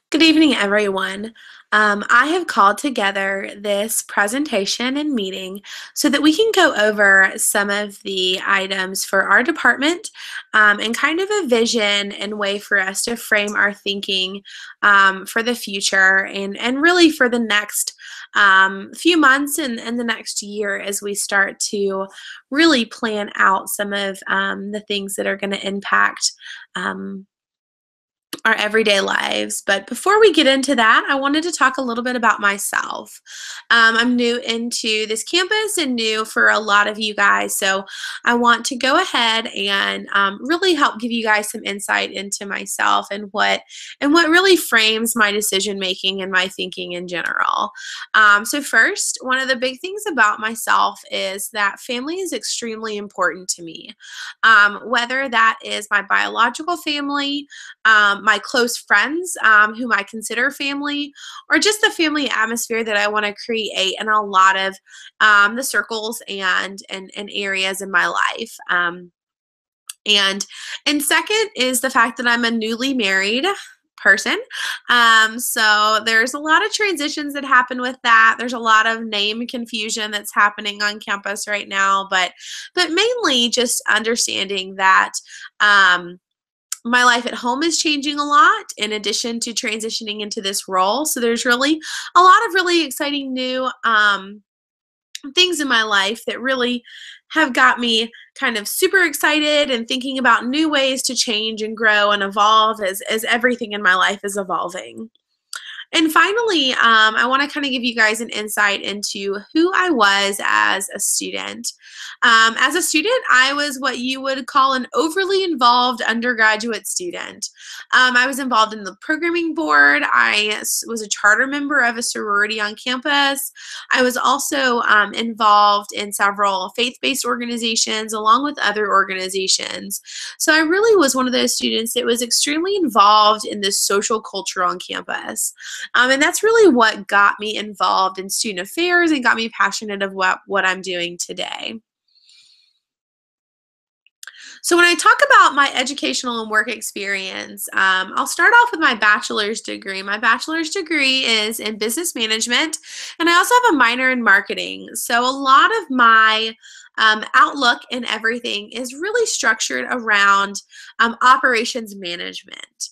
Good evening, everyone. I have called together this presentation and meeting so that we can go over some of the items for our department and kind of a vision and way for us to frame our thinking for the future and really for the next few months and the next year as we start to really plan out some of the things that are going to impact our everyday lives. But before we get into that, I wanted to talk a little bit about myself. I'm new into this campus and new for a lot of you guys, so I want to go ahead and really help give you guys some insight into myself and what really frames my decision making and my thinking in general. So first, one of the big things about myself is that family is extremely important to me. Whether that is my biological family, my close friends, whom I consider family, or just the family atmosphere that I want to create in a lot of the circles and areas in my life. And second is the fact that I'm a newly married person. So there's a lot of transitions that happen with that. There's a lot of name confusion that's happening on campus right now, but mainly just understanding that my life at home is changing a lot in addition to transitioning into this role. So there's really a lot of really exciting new things in my life that really have got me kind of super excited and thinking about new ways to change and grow and evolve as everything in my life is evolving. And finally, I want to kind of give you guys an insight into who I was as a student. As a student, I was what you would call an overly involved undergraduate student. I was involved in the programming board. I was a charter member of a sorority on campus. I was also involved in several faith-based organizations along with other organizations. So I really was one of those students that was extremely involved in the social culture on campus. And that's really what got me involved in student affairs and got me passionate of what I'm doing today. So when I talk about my educational and work experience, I'll start off with my bachelor's degree. My bachelor's degree is in business management, and I also have a minor in marketing. So a lot of my outlook and everything is really structured around operations management.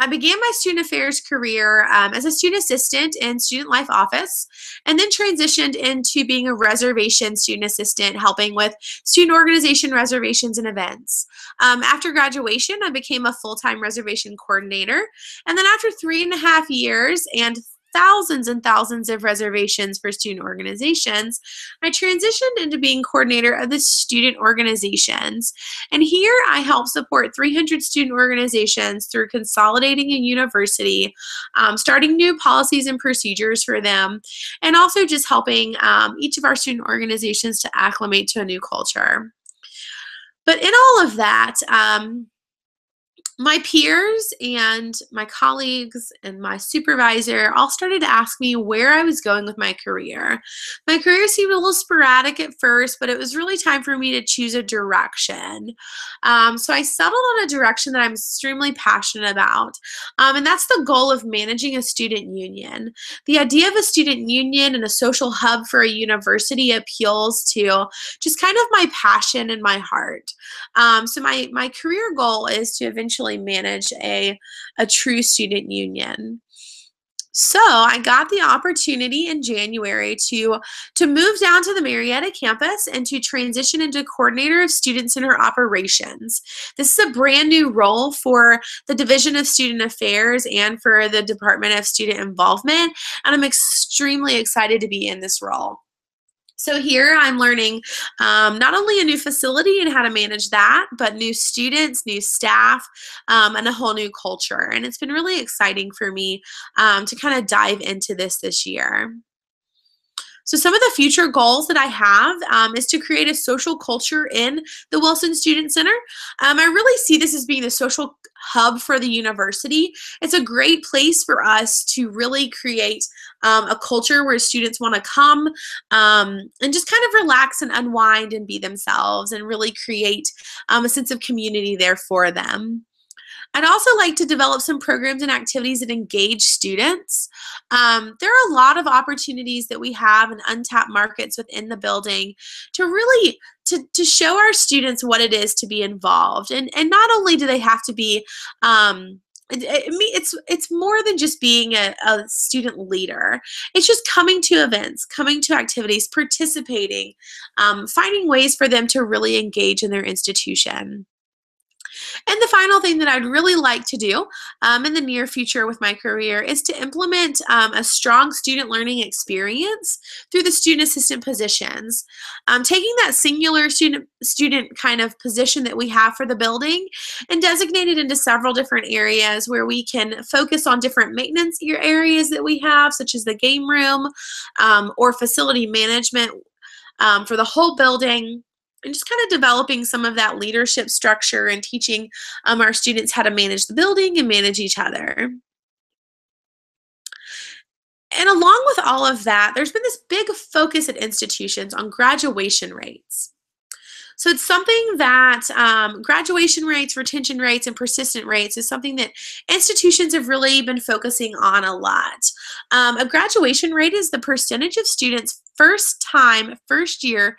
I began my student affairs career as a student assistant in student life office and then transitioned into being a reservation student assistant, helping with student organization reservations and events. After graduation, I became a full-time reservation coordinator. And then after 3.5 years and thousands of reservations for student organizations, I transitioned into being coordinator of the student organizations. And here I help support 300 student organizations through consolidating a university, starting new policies and procedures for them, and also just helping each of our student organizations to acclimate to a new culture. But in all of that, my peers and my colleagues and my supervisor all started to ask me where I was going with my career. My career seemed a little sporadic at first, but it was really time for me to choose a direction. So I settled on a direction that I'm extremely passionate about, and that's the goal of managing a student union. The idea of a student union and a social hub for a university appeals to just kind of my passion and my heart. So my career goal is to eventually manage a true student union. So I got the opportunity in January to move down to the Marietta campus and to transition into coordinator of student center operations. This is a brand new role for the Division of Student Affairs and for the Department of Student Involvement, and I'm extremely excited to be in this role. So here I'm learning not only a new facility and how to manage that, but new students, new staff, and a whole new culture. And it's been really exciting for me to kind of dive into this year. So some of the future goals that I have is to create a social culture in the Wilson Student Center. I really see this as being the social hub for the university. It's a great place for us to really create a culture where students want to come and just kind of relax and unwind and be themselves and really create a sense of community there for them. I'd also like to develop some programs and activities that engage students. There are a lot of opportunities that we have in untapped markets within the building to really to show our students what it is to be involved. And not only do they have to be it's more than just being a student leader. It's just coming to events, coming to activities, participating, finding ways for them to really engage in their institution. And the final thing that I'd really like to do in the near future with my career is to implement a strong student learning experience through the student assistant positions. Taking that singular student kind of position that we have for the building and designate it into several different areas where we can focus on different maintenance areas that we have, such as the game room or facility management for the whole building, and just kind of developing some of that leadership structure and teaching our students how to manage the building and manage each other. And along with all of that, there's been this big focus at institutions on graduation rates. So it's something that graduation rates, retention rates, and persistent rates is something that institutions have really been focusing on a lot. A graduation rate is the percentage of students first year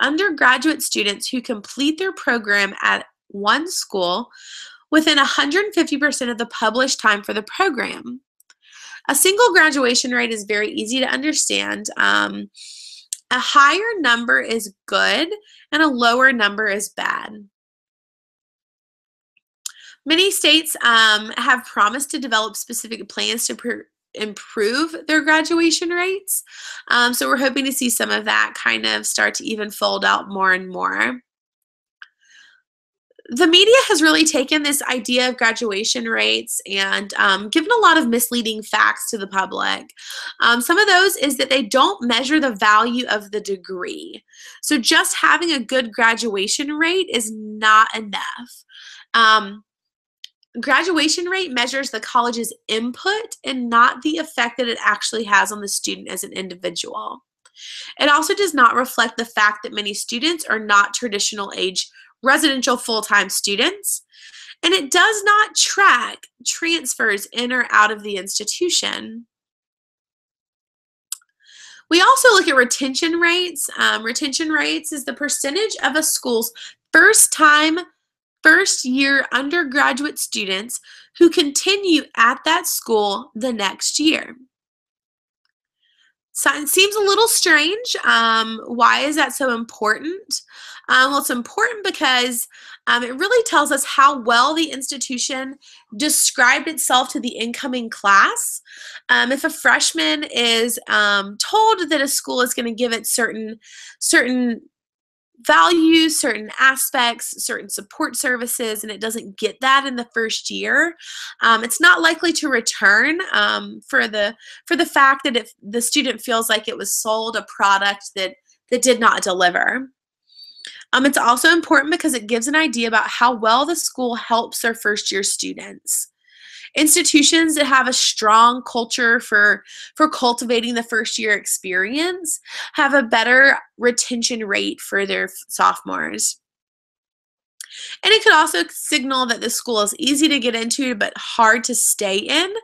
undergraduate students who complete their program at one school within 150% of the published time for the program. A single graduation rate is very easy to understand. A higher number is good and a lower number is bad. Many states have promised to develop specific plans to improve their graduation rates. So we're hoping to see some of that kind of start to even fold out more and more. The media has really taken this idea of graduation rates and given a lot of misleading facts to the public. Some of those is that they don't measure the value of the degree. So just having a good graduation rate is not enough. Graduation rate measures the college's input and not the effect that it actually has on the student as an individual. It also does not reflect the fact that many students are not traditional age residential full-time students, and it does not track transfers in or out of the institution. We also look at retention rates. Retention rates is the percentage of a school's first-year undergraduate students who continue at that school the next year. So it seems a little strange. Why is that so important? Well, it's important because it really tells us how well the institution described itself to the incoming class. If a freshman is told that a school is going to give it certain values, certain aspects, certain support services, and it doesn't get that in the first year, it's not likely to return for the fact that if the student feels like it was sold a product that did not deliver. It's also important because it gives an idea about how well the school helps their first year students. Institutions that have a strong culture for cultivating the first year experience have a better retention rate for their sophomores. And it could also signal that the school is easy to get into but hard to stay in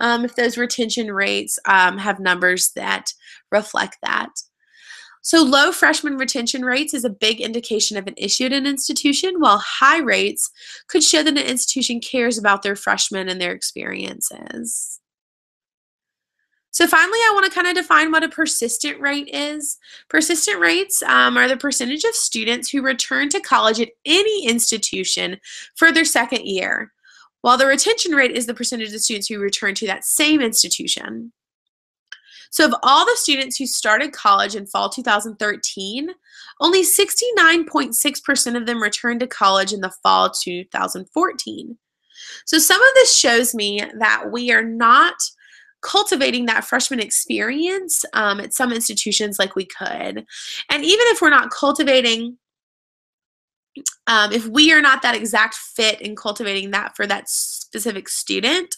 if those retention rates have numbers that reflect that. So low freshman retention rates is a big indication of an issue at an institution, while high rates could show that an institution cares about their freshmen and their experiences. So finally, I want to kind of define what a persistent rate is. Persistent rates are the percentage of students who return to college at any institution for their second year, while the retention rate is the percentage of students who return to that same institution. So of all the students who started college in fall 2013, only 69.6% of them returned to college in the fall 2014. So some of this shows me that we are not cultivating that freshman experience at some institutions like we could. And even if we're not cultivating, if we are not that exact fit in cultivating that for that specific student,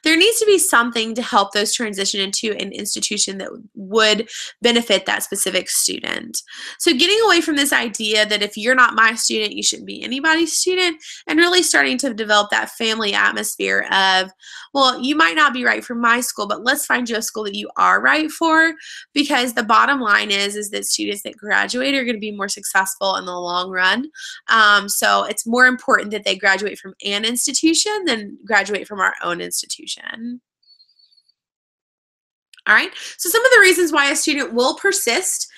there needs to be something to help those transition into an institution that would benefit that specific student. So getting away from this idea that if you're not my student, you shouldn't be anybody's student, and really starting to develop that family atmosphere of, well, you might not be right for my school, but let's find you a school that you are right for, because the bottom line is that students that graduate are going to be more successful in the long run. So it's more important that they graduate from an institution than graduate from our own institution. All right, so some of the reasons why a student will persist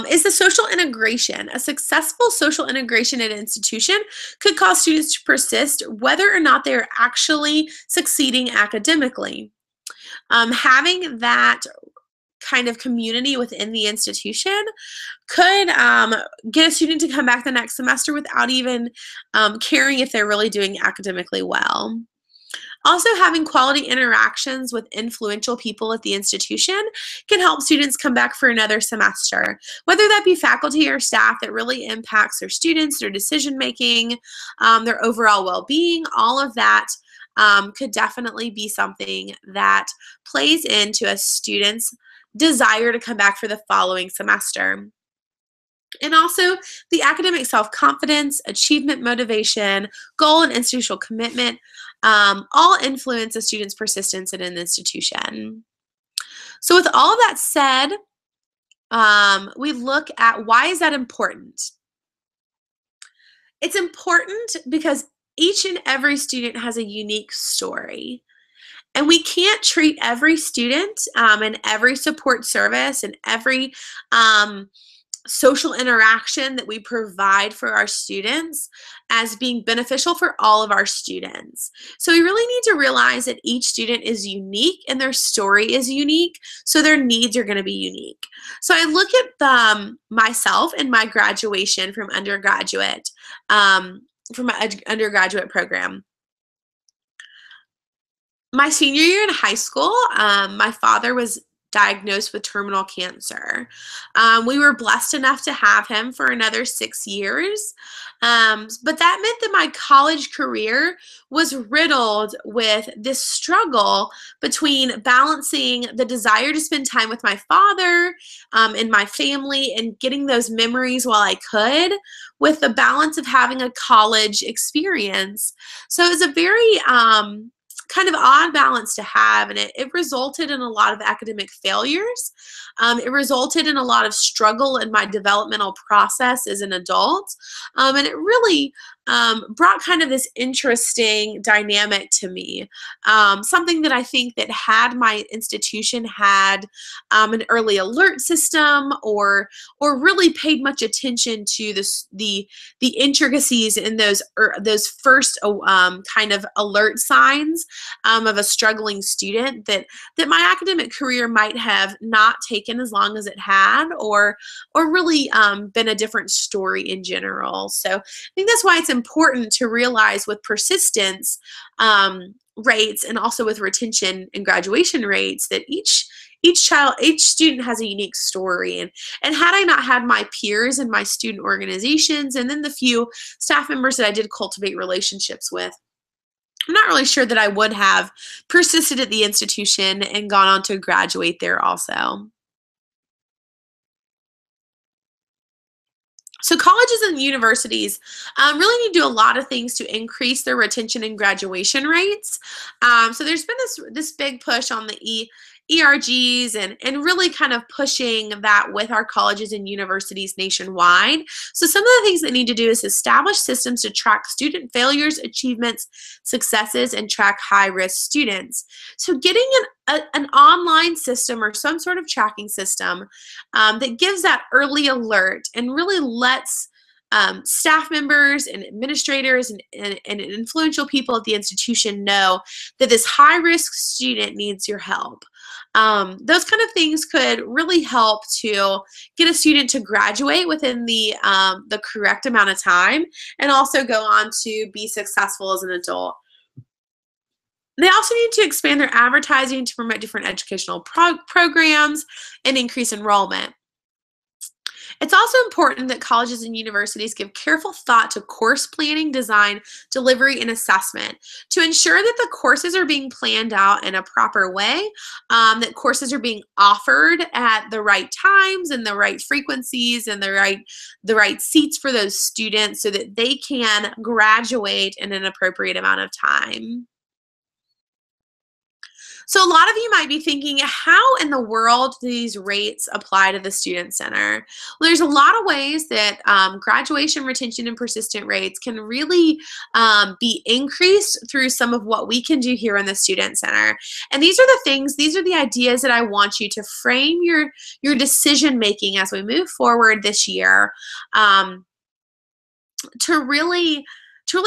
is the social integration. A successful social integration at an institution could cause students to persist whether or not they're actually succeeding academically. Having that kind of community within the institution could get a student to come back the next semester without even caring if they're really doing academically well. Also, having quality interactions with influential people at the institution can help students come back for another semester, whether that be faculty or staff that really impacts their students, their decision making, their overall well-being. All of that could definitely be something that plays into a student's desire to come back for the following semester. And also the academic self-confidence, achievement motivation, goal and institutional commitment all influence a student's persistence at an institution. So with all of that said, we look at why is that important? It's important because each and every student has a unique story. And we can't treat every student and every support service and every social interaction that we provide for our students as being beneficial for all of our students. So we really need to realize that each student is unique and their story is unique, so their needs are going to be unique. So I look at myself and my graduation from undergraduate, from my undergraduate program. My senior year in high school, my father was diagnosed with terminal cancer. We were blessed enough to have him for another 6 years, but that meant that my college career was riddled with this struggle between balancing the desire to spend time with my father and my family and getting those memories while I could, with the balance of having a college experience. So it was a very kind of odd balance to have, and it resulted in a lot of academic failures. It resulted in a lot of struggle in my developmental process as an adult, and it really brought kind of this interesting dynamic to me. Something that I think that had my institution had an early alert system or really paid much attention to the intricacies in those first kind of alert signs of a struggling student, that my academic career might have not taken as long as it had, or really been a different story in general. So I think that's why it's important to realize with persistence rates and also with retention and graduation rates that each student has a unique story. And had I not had my peers and my student organizations and then the few staff members that I did cultivate relationships with, I'm not really sure that I would have persisted at the institution and gone on to graduate there also. So colleges and universities really need to do a lot of things to increase their retention and graduation rates. So there's been this big push on the ERGs and really kind of pushing that with our colleges and universities nationwide. So some of the things that need to do is establish systems to track student failures, achievements, successes, and track high-risk students. So getting an online system or some sort of tracking system that gives that early alert and really lets staff members and administrators and influential people at the institution know that this high-risk student needs your help. Those kind of things could really help to get a student to graduate within the correct amount of time and also go on to be successful as an adult. They also need to expand their advertising to promote different educational programs and increase enrollment. It's also important that colleges and universities give careful thought to course planning, design, delivery, and assessment to ensure that the courses are being planned out in a proper way, that courses are being offered at the right times and the right frequencies and the right seats for those students so that they can graduate in an appropriate amount of time. So a lot of you might be thinking, how in the world do these rates apply to the Student Center? Well, there's a lot of ways that graduation, retention, and persistent rates can really be increased through some of what we can do here in the Student Center. And these are the things, these are the ideas that I want you to frame your decision making as we move forward this year. To really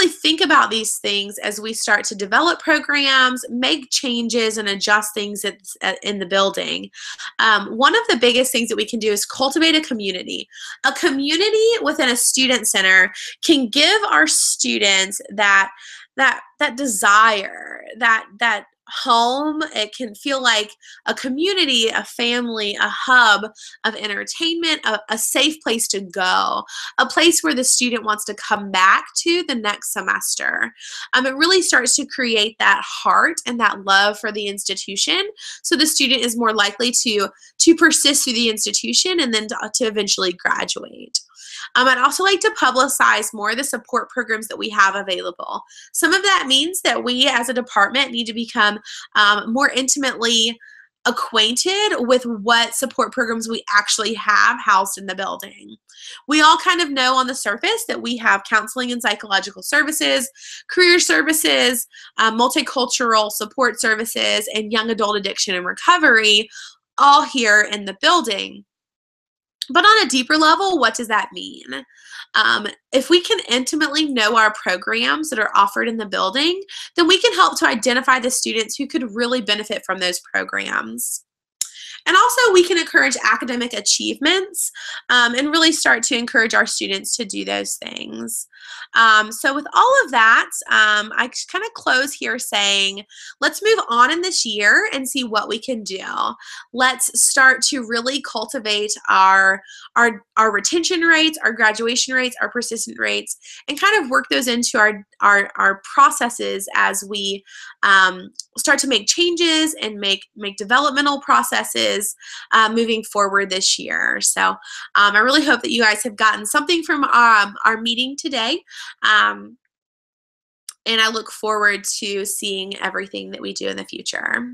think about these things as we start to develop programs, make changes, and adjust things in the building. One of the biggest things that we can do is cultivate a community. A community within a student center can give our students that desire, that home. It can feel like a community, a family, a hub of entertainment, a safe place to go, a place where the student wants to come back to the next semester. It really starts to create that heart and that love for the institution, so the student is more likely to persist through the institution and then to eventually graduate. I'd also like to publicize more the support programs that we have available. Some of that means that we as a department need to become more intimately acquainted with what support programs we actually have housed in the building. We all kind of know on the surface that we have counseling and psychological services, career services, multicultural support services, and young adult addiction and recovery all here in the building. But on a deeper level, what does that mean? If we can intimately know our programs that are offered in the building, then we can help to identify the students who could really benefit from those programs. And also, we can encourage academic achievements and really start to encourage our students to do those things. So with all of that, I kind of close here saying, let's move on in this year and see what we can do. Let's start to really cultivate our retention rates, our graduation rates, our persistent rates, and kind of work those into our processes as we start to make changes and make developmental processes moving forward this year. So I really hope that you guys have gotten something from our meeting today. And I look forward to seeing everything that we do in the future.